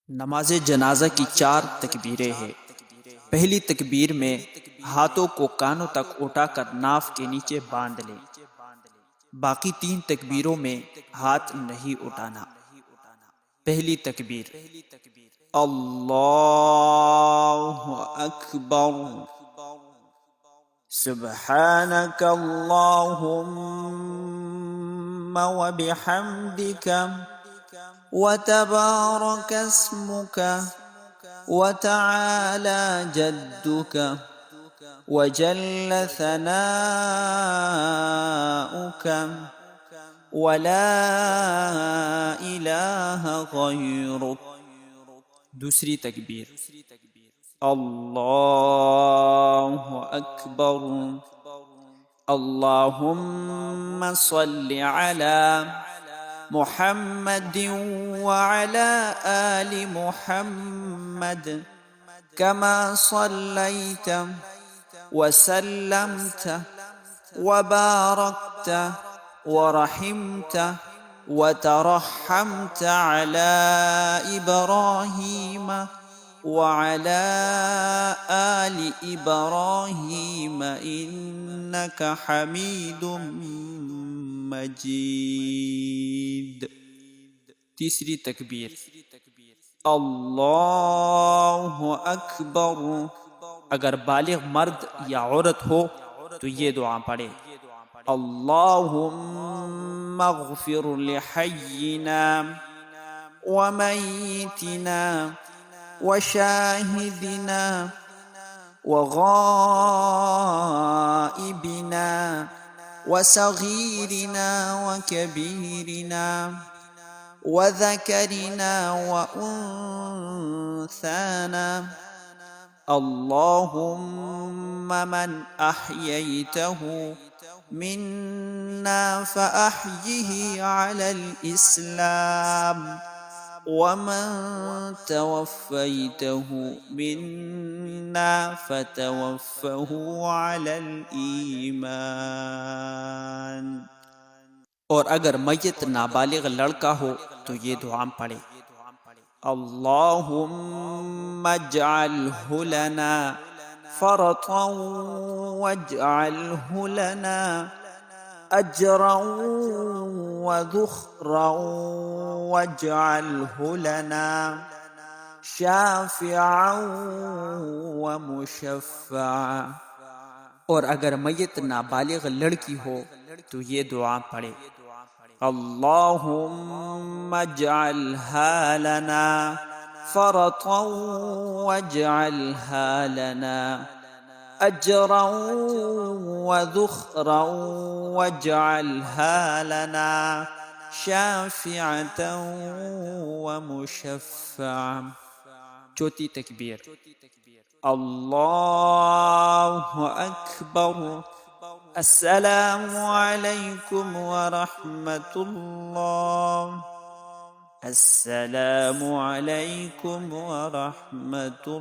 नमाज जनाजा की 4 तकबीरें हैं। पहली तकबीर में हाथों को कानों तक उठाकर नाफ के नीचे बांध लें। बाकी 3 तकबीरों में हाथ नहीं उठाना। पहली तकबीर अल्लाहु अकबर, सुब्हानक अल्लाहुम्मा व बिहम्दिका व तबारक अस्मुक व तआला जद्दुक व जल्ल सनाउक व ला इलाहा गैरुक। दूसरी तकबीर अल्लाहु अकबर, अल्लाहुम्मा सल्लि अला मुहम्मद व अला आलि मुहम्मद कमा सल्लैत व सल्लमत व बारकत व रहिमत व तरहमत अला इब्राहीम व अला आलि इब्राहीम इन्नक हमीदुम मजीद। तीसरी तकबीर अल्लाहु अकबर। अगर बालिग मर्द या औरत हो तो ये दुआ पढ़े अल्लाहुम्मा अग़फ़िर लिहय्यिना व मय्यितिना व शाहिदिना व गाइबिना व सगीरिना व कबीरिना व ज़करिना व उन्साना। अल्लाहुम्मा मन अह्ययतहु मिन्ना फ़अह्यिही अलल इस्लाम व मन तवफ़्फ़यतहु मिन्ना फ़तवफ़्फ़हु अलल ईमान। और अगर मय्यत नाबालिग लड़का हो तो ये दुआ पढ़े अल्लाहुम्मा अज्अल्हु लना फ़रतन वज्अल्हु लना अज्रन व ज़ुख़रन वज्अल्हु लना शाफ़िअन व मुशफ़्फ़अन। और अगर मय्यत नाबालिग लड़की हो तो ये दुआ पढ़े अल्लाहुम्मा अज्अल्हा लना फ़रतन वज्अल्हा लना अज्रन व ज़ुख़रन वज्अल्हा लना शाफ़िअतन व मुशफ़्फ़अन। चौथी तकबीर अल्लाहु अकबर, अस्सलामु अलैकुम व रहमतुल्लाह, अस्सलामु अलैकुम व रहमतुल्लाह।